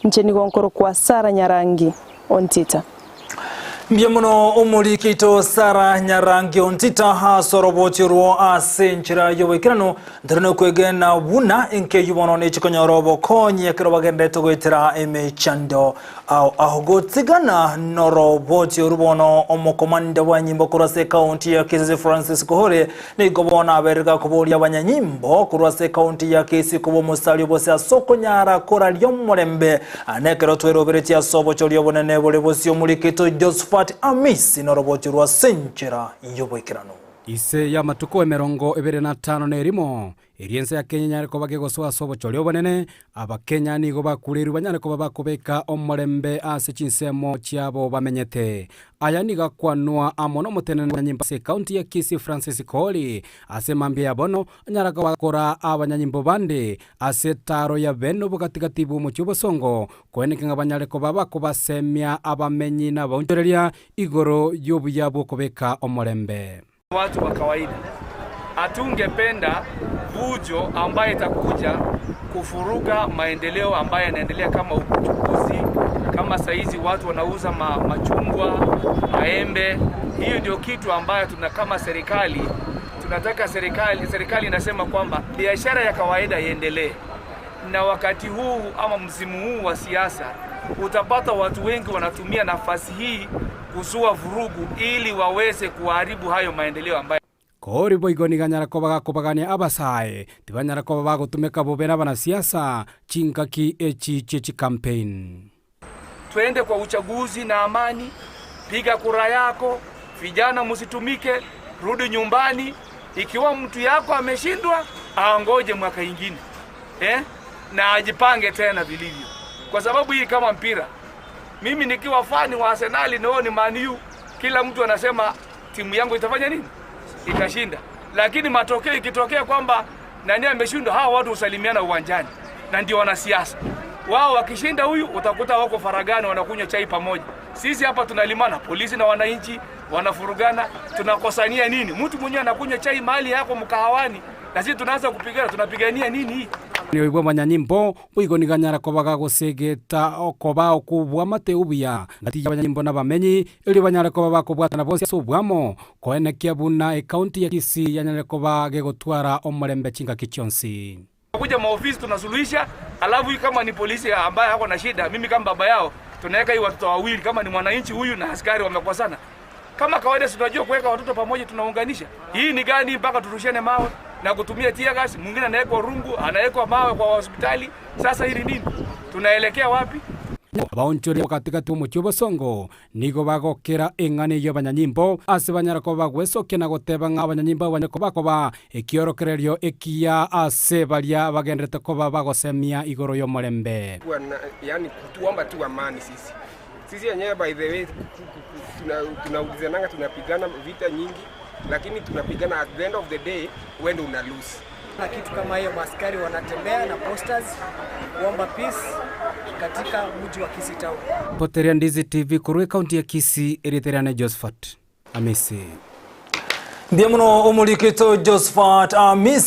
nchini gonkoro kwa Sara Nyarangi Ontita. Mbiamuno umurikito Sara Nyarangi Ontita hasoroboti ruo asenchira yobekirano ndarano kwegena wuna inke yubono nechikonyorobo konye kero bagende togoitira emechando au ahogotigana noroboti rubono omokomanda wa nyimbo kurase county ya Kisii Francis Kohore ni gobona aberga kubori abanyanyimbo kurase county ya Kisii kubo musali bose asoko nyara kora lyomurembe anekero twerobereti asobo cholyo bonene bole bosi umurikito Josephat Amisi noroboti rwa senchira yobekirano ise ya matuko emerongo 25 nerimo eriense ya Kenya nyareko bagegoswa sobo cholyo bonene abakenya nigo bakuliru banyareko babakobeka omorembe ase chinsemo chiabo bamenyete aya niga kwanwa amono mutenene nyimba se county ya Kisii Francis Kohore ase mambia bono nyarako bakora abanyanyimbo bande ase taro ya beno bukatikati mu cyubosongo kwenekenga banyareko babako basemya abamenyi na bonjoreria igoro yobuyabo kobeka omorembe. Watu wa kawaida hatungependa vujo ambaye itakuja kufuruga maendeleo ambaye yanaendelea kama uchukuzi, kama saizi watu wanauza machungwa, maembe. Hiyo ndio kitu ambayo tuna kama serikali tunataka. Serikali inasema kwamba biashara ya kawaida iendelee, na wakati huu ama msimu huu wa siasa utapata watu wengi wanatumia nafasi hii kuzua vurugu ili waweze kuharibu hayo maendeleo ambayo Kohore boigoni ganyarako bagakobagania abasae tibanyarako bagotumeka bobera bana siasa chinkaki echi campaign. Twende kwa uchaguzi na amani, piga kura yako, vijana msitumike, rudi nyumbani. Ikiwa mtu yako ameshindwa aongoje mwaka ingine na ajipange tena vilivyo, kwa sababu hii kama mpira. Mimi nikiwa fani wa Arsenal nao ni Man U, kila mtu anasema timu yangu itafanya nini? Itashinda. Lakini matokeo ikitokea kwamba nani ameshindwa, hao watu usalimiana uwanjani, na ndio wanasiasa. Wao wakishinda huyu utakuta wako faragani wanakunywa chai pamoja. Sisi hapa tunalimana, polisi na wananchi wanafurugana, tunakosania nini? Mtu mwenyewe anakunywa chai mahali yako mkahawani, na sisi tunaanza kupigana, tunapigania nini hii? Ni oigwa banyanyimbo boigoni ganyarako bagagosegeta okoba okubwa mateubia ngati banyanyimbo na bamenyi ili banyarako babakobwatana bose asubwamo koenekia buna county ya Kisii yanyarako bagegotwara omorembe chinga kichonsi. Kuja maofisi tunasuluhisha, alafu kama ni polisi ambaye hako na shida, mimi kama baba yao tunaweka hii watoto wawili, kama ni mwananchi huyu na askari wamekosana. Kama kawaida tunajua kuweka watoto pamoja, tunaunganisha. Hii ni gani mpaka turushane mawe na kutumia tear gas? Mwingine anawekwa rungu, anawekwa mawe kwa hospitali. Sasa hili nini? Tunaelekea wapi? Baonchori katikati mu cyubosongo nigo bagokera engane y'abanyanyimbo ase banyarako bagwesoke na goteba ng'abanyanyimbo abanyako bakoba ekiorokererio ekia ase balia bagendete koba bagosemia igoro y'omorembe. Yani kutuomba tu amani sisi yenyewe by the way tunaulizananga, tunapigana vita nyingi, lakini tunapigana at the end of the day when una lose. Na kitu kama hiyo maskari wanatembea na posters kuomba peace katika mji wa Kisii town. Poteria Ndizi TV kurwe county ya Kisii eriterane Josephat Amisi. Mbiamuno umurikito Josephat Amisi.